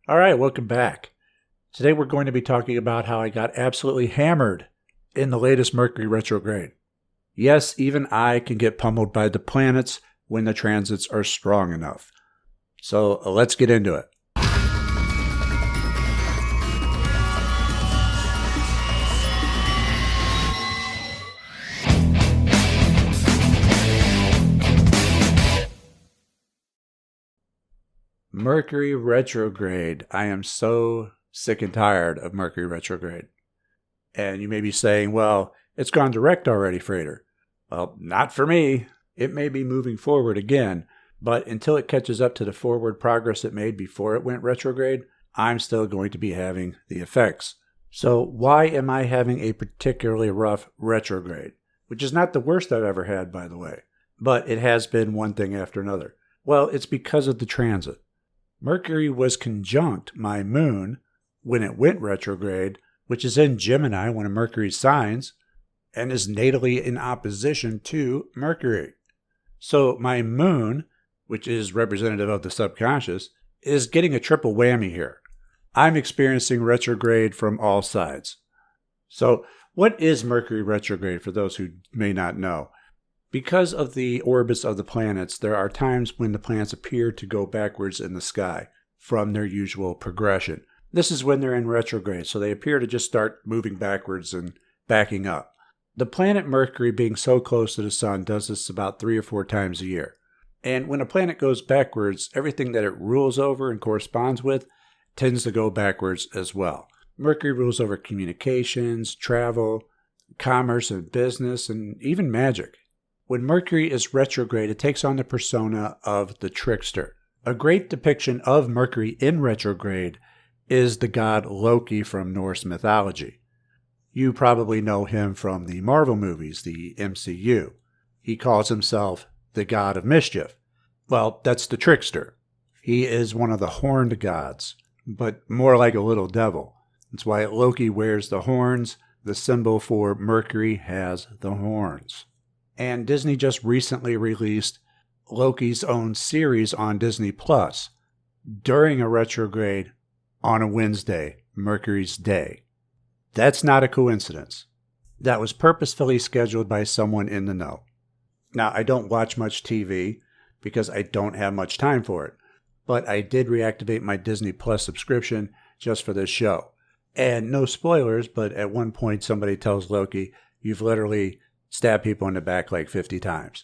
All right, welcome back. Today we're going to be talking about how I got absolutely hammered in the latest Mercury retrograde. Yes, even I can get pummeled by the planets when the transits are strong enough. So let's get into it. Mercury retrograde. I am so sick and tired of Mercury retrograde. And you may be saying, well, it's gone direct already, Frater. Well, not for me. It may be moving forward again, but until it catches up to the forward progress it made before it went retrograde, I'm still going to be having the effects. So why am I having a particularly rough retrograde? Which is not the worst I've ever had, by the way, but it has been one thing after another. Well, it's because of the transit. Mercury was conjunct my moon when it went retrograde, which is in Gemini, one of Mercury's signs, and is natally in opposition to Mercury. So my moon, which is representative of the subconscious, is getting a triple whammy here. I'm experiencing retrograde from all sides. So what is Mercury retrograde for those who may not know? Because of the orbits of the planets, there are times when the planets appear to go backwards in the sky from their usual progression. This is when they're in retrograde, so they appear to just start moving backwards and backing up. The planet Mercury, being so close to the Sun, does this about 3 or 4 times a year. And when a planet goes backwards, everything that it rules over and corresponds with tends to go backwards as well. Mercury rules over communications, travel, commerce and business, and even magic. When Mercury is retrograde, it takes on the persona of the trickster. A great depiction of Mercury in retrograde is the god Loki from Norse mythology. You probably know him from the Marvel movies, the MCU. He calls himself the god of mischief. Well, that's the trickster. He is one of the horned gods, but more like a little devil. That's why Loki wears the horns. The symbol for Mercury has the horns. And Disney just recently released Loki's own series on Disney Plus during a retrograde on a Wednesday, Mercury's day. That's not a coincidence. That was purposefully scheduled by someone in the know. Now, I don't watch much TV because I don't have much time for it, but I did reactivate my Disney Plus subscription just for this show. And no spoilers, but at one point somebody tells Loki, you've literally stab people in the back like 50 times.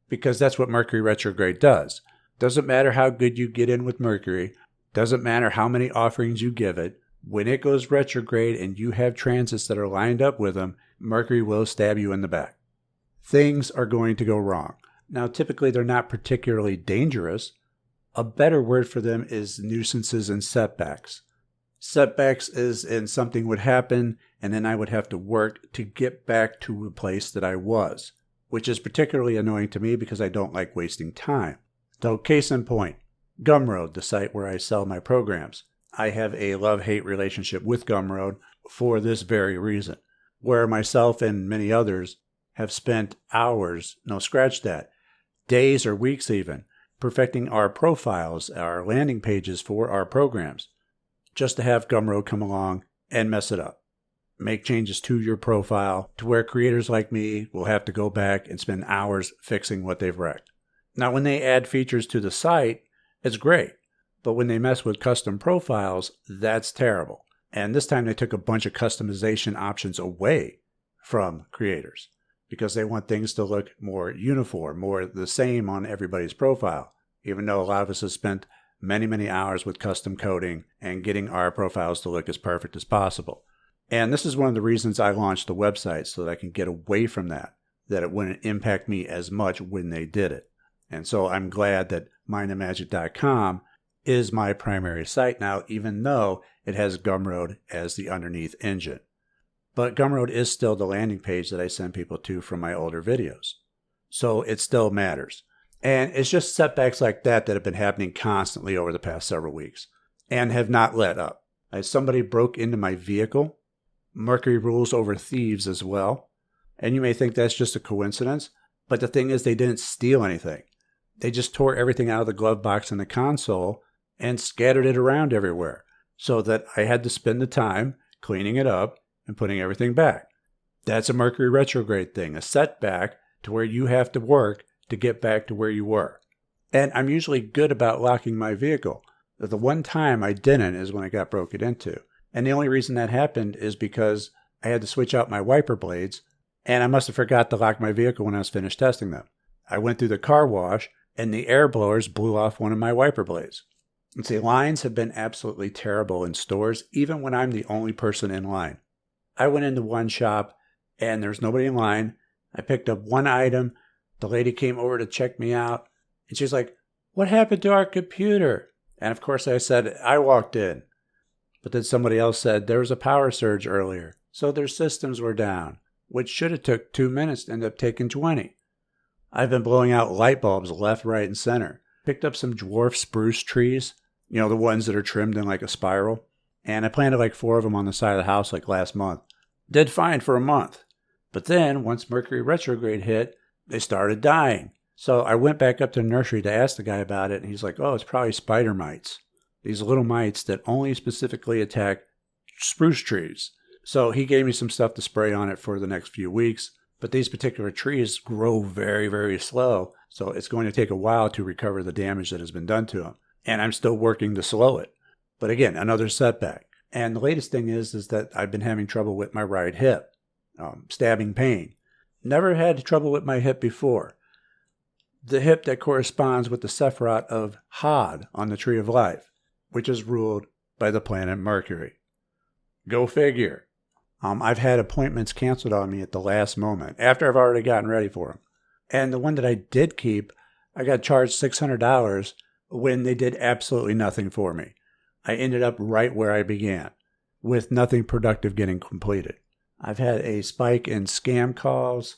Because that's what Mercury retrograde does. Doesn't matter how good you get in with Mercury. Doesn't matter how many offerings you give it. When it goes retrograde and you have transits that are lined up with them, Mercury will stab you in the back. Things are going to go wrong. Now, typically they're not particularly dangerous. A better word for them is nuisances and setbacks. Setbacks is in something would happen and then I would have to work to get back to a place that I was, which is particularly annoying to me because I don't like wasting time. So case in point, Gumroad, the site where I sell my programs. I have a love-hate relationship with Gumroad for this very reason, where myself and many others have spent hours, no scratch that, days or weeks even, perfecting our profiles, our landing pages for our programs, just to have Gumroad come along and mess it up. Make changes to your profile to where creators like me will have to go back and spend hours fixing what they've wrecked. Now, when they add features to the site, it's great. But when they mess with custom profiles, that's terrible. And this time they took a bunch of customization options away from creators because they want things to look more uniform, more the same on everybody's profile, even though a lot of us have spent many, many hours with custom coding and getting our profiles to look as perfect as possible. And this is one of the reasons I launched the website, so that I can get away from that it wouldn't impact me as much when they did it. And so I'm glad that mindandmagic.com is my primary site now, even though it has Gumroad as the underneath engine. But Gumroad is still the landing page that I send people to from my older videos. So it still matters. And it's just setbacks like that that have been happening constantly over the past several weeks and have not let up. As somebody broke into my vehicle, Mercury rules over thieves as well. And you may think that's just a coincidence, but the thing is they didn't steal anything. They just tore everything out of the glove box in the console and scattered it around everywhere. so that I had to spend the time cleaning it up and putting everything back. That's a Mercury retrograde thing, a setback to where you have to work to get back to where you were. And I'm usually good about locking my vehicle. The one time I didn't is when I got broken into. And the only reason that happened is because I had to switch out my wiper blades, and I must have forgot to lock my vehicle when I was finished testing them. I went through the car wash, and the air blowers blew off one of my wiper blades. And see, lines have been absolutely terrible in stores, even when I'm the only person in line. I went into one shop, and there's nobody in line. I picked up one item. The lady came over to check me out, and she's like, "What happened to our computer?" And of course I said, "I walked in." But then somebody else said there was a power surge earlier, so their systems were down, which should have took 2 minutes to end up taking 20. I've been blowing out light bulbs left, right, and center. Picked up some dwarf spruce trees, the ones that are trimmed in like a spiral. And I planted like 4 of them on the side of the house like last month. Did fine for a month. But then, once Mercury retrograde hit, they started dying. So I went back up to the nursery to ask the guy about it, and he's like, "Oh, it's probably spider mites. These little mites that only specifically attack spruce trees." So he gave me some stuff to spray on it for the next few weeks. But these particular trees grow very, very slow. So it's going to take a while to recover the damage that has been done to them. And I'm still working to slow it. But again, another setback. And the latest thing is that I've been having trouble with my right hip. Stabbing pain. Never had trouble with my hip before. The hip that corresponds with the Sephiroth of Hod on the Tree of Life, which is ruled by the planet Mercury. Go figure. I've had appointments canceled on me at the last moment, after I've already gotten ready for them. And the one that I did keep, I got charged $600 when they did absolutely nothing for me. I ended up right where I began, with nothing productive getting completed. I've had a spike in scam calls.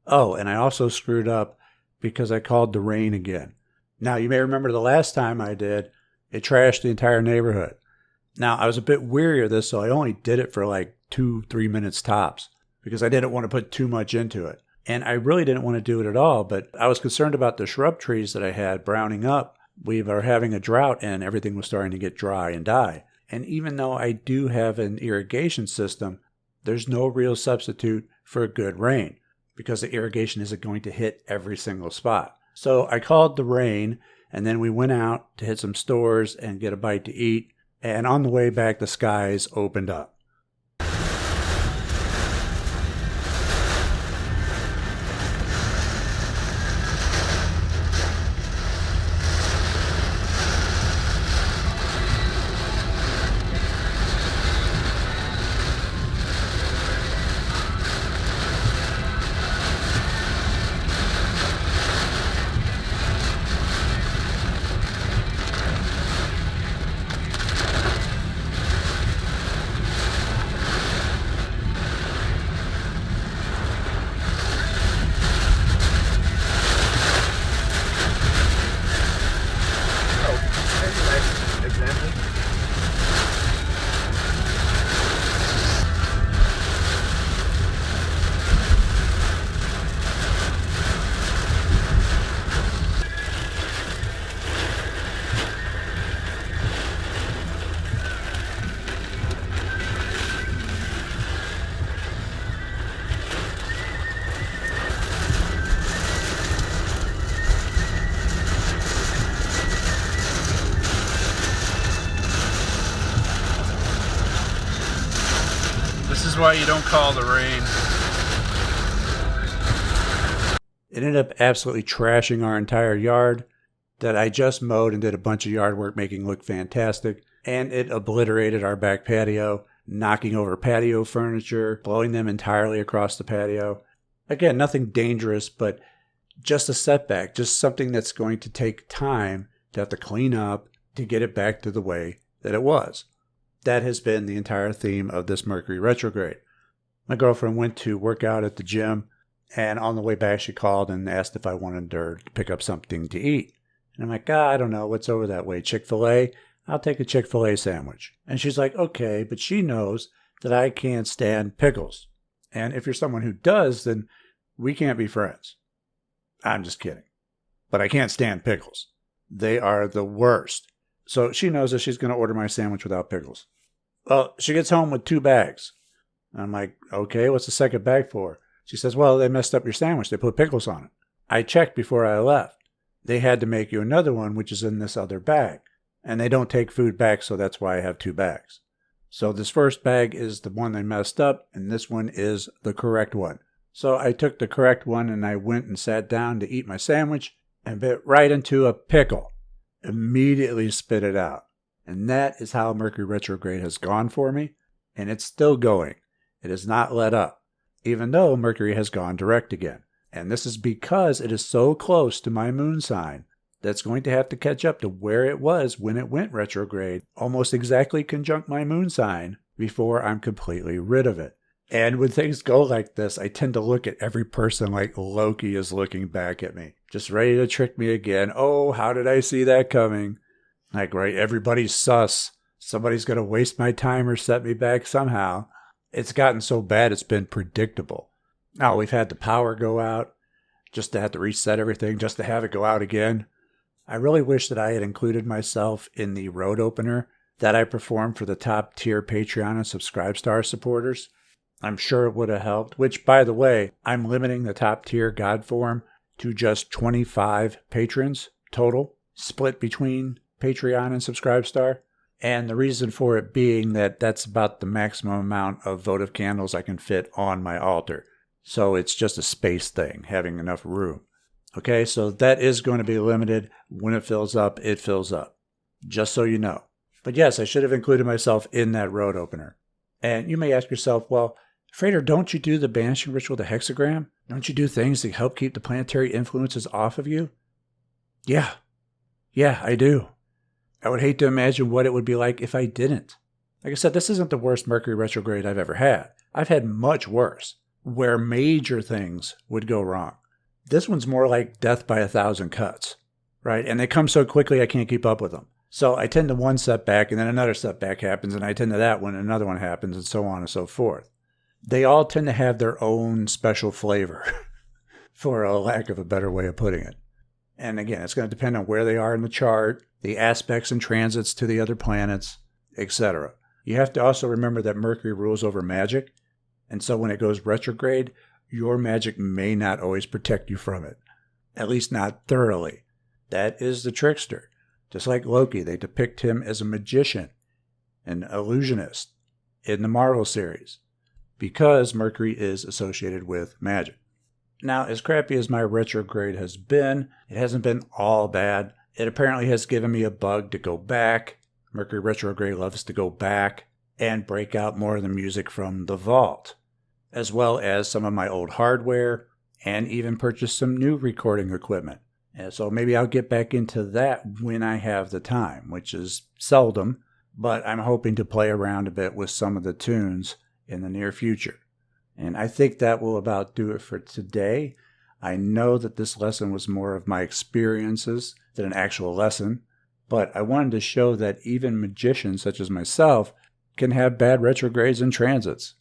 Oh, and I also screwed up because I called the rain again. Now, you may remember the last time I did, it trashed the entire neighborhood. Now, I was a bit weary of this, so I only did it for like 2-3 minutes tops because I didn't want to put too much into it. And I really didn't want to do it at all, but I was concerned about the shrub trees that I had browning up. We were having a drought and everything was starting to get dry and die. And even though I do have an irrigation system, there's no real substitute for good rain because the irrigation isn't going to hit every single spot. So I called the rain, and then we went out to hit some stores and get a bite to eat. And on the way back, the skies opened up. This is why you don't call the rain. It ended up absolutely trashing our entire yard that I just mowed and did a bunch of yard work making look fantastic. And it obliterated our back patio, knocking over patio furniture, blowing them entirely across the patio. Again, nothing dangerous, but just a setback, just something that's going to take time to have to clean up to get it back to the way that it was. That has been the entire theme of this Mercury retrograde. My girlfriend went to work out at the gym, and on the way back she called and asked if I wanted her to pick up something to eat. And I'm like, I don't know, what's over that way? Chick-fil-A? I'll take a Chick-fil-A sandwich. And she's like, okay, but she knows that I can't stand pickles. And if you're someone who does, then we can't be friends. I'm just kidding. But I can't stand pickles. They are the worst. So she knows that she's going to order my sandwich without pickles. Well, she gets home with 2 bags. I'm like, okay, what's the second bag for? She says, well, they messed up your sandwich. They put pickles on it. I checked before I left. They had to make you another one, which is in this other bag. And they don't take food back, so that's why I have 2 bags. So this first bag is the one they messed up, and this one is the correct one. So I took the correct one, and I went and sat down to eat my sandwich and bit right into a pickle. Immediately spit it out. And that is how Mercury retrograde has gone for me, and it's still going. It has not let up, even though Mercury has gone direct again. And this is because it is so close to my moon sign that's going to have to catch up to where it was when it went retrograde, almost exactly conjunct my moon sign, before I'm completely rid of it. And when things go like this, I tend to look at every person like Loki is looking back at me, just ready to trick me again. Oh, how did I see that coming? Like, right, everybody's sus. Somebody's going to waste my time or set me back somehow. It's gotten so bad it's been predictable. Now, we've had the power go out, just to have to reset everything, just to have it go out again. I really wish that I had included myself in the road opener that I performed for the top tier Patreon and Subscribestar supporters. I'm sure it would have helped, which, by the way, I'm limiting the top tier God form to just 25 patrons total, split between Patreon and Subscribestar. And the reason for it being that that's about the maximum amount of votive candles I can fit on my altar. So it's just a space thing, having enough room. Okay, so that is going to be limited. When it fills up, it fills up. Just so you know. But yes, I should have included myself in that road opener. And you may ask yourself, well, Frater, don't you do the banishing ritual, the hexagram? Don't you do things to help keep the planetary influences off of you? Yeah, I do. I would hate to imagine what it would be like if I didn't. Like I said, this isn't the worst Mercury retrograde I've ever had. I've had much worse, where major things would go wrong. This one's more like death by 1,000 cuts, right? And they come so quickly I can't keep up with them. So I tend to one setback, and then another setback happens, and I tend to that one, and another one happens, and so on and so forth. They all tend to have their own special flavor, for a lack of a better way of putting it. And again, it's going to depend on where they are in the chart, the aspects and transits to the other planets, etc. You have to also remember that Mercury rules over magic, and so when it goes retrograde, your magic may not always protect you from it, at least not thoroughly. That is the trickster. Just like Loki, they depict him as a magician, an illusionist in the Marvel series, because Mercury is associated with magic. Now, as crappy as my retrograde has been, it hasn't been all bad. It apparently has given me a bug to go back. Mercury retrograde loves to go back and break out more of the music from the vault, as well as some of my old hardware, and even purchase some new recording equipment. And so maybe I'll get back into that when I have the time, which is seldom, but I'm hoping to play around a bit with some of the tunes in the near future. And I think that will about do it for today. I know that this lesson was more of my experiences than an actual lesson, but I wanted to show that even magicians such as myself can have bad retrogrades and transits.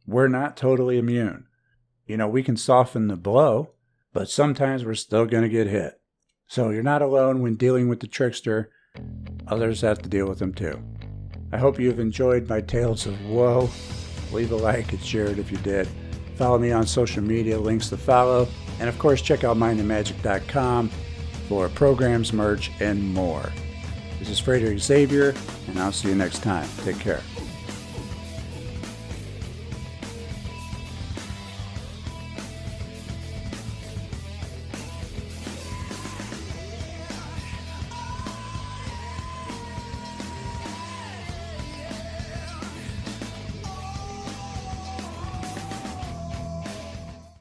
We're not totally immune. We can soften the blow, but sometimes we're still going to get hit. So you're not alone when dealing with the trickster. Others have to deal with them too. I hope you've enjoyed my tales of woe. Leave a like and share it if you did. Follow me on social media, links to follow. And of course, check out mindandmagic.com for programs, merch, and more. This is Frater Xavier, and I'll see you next time. Take care.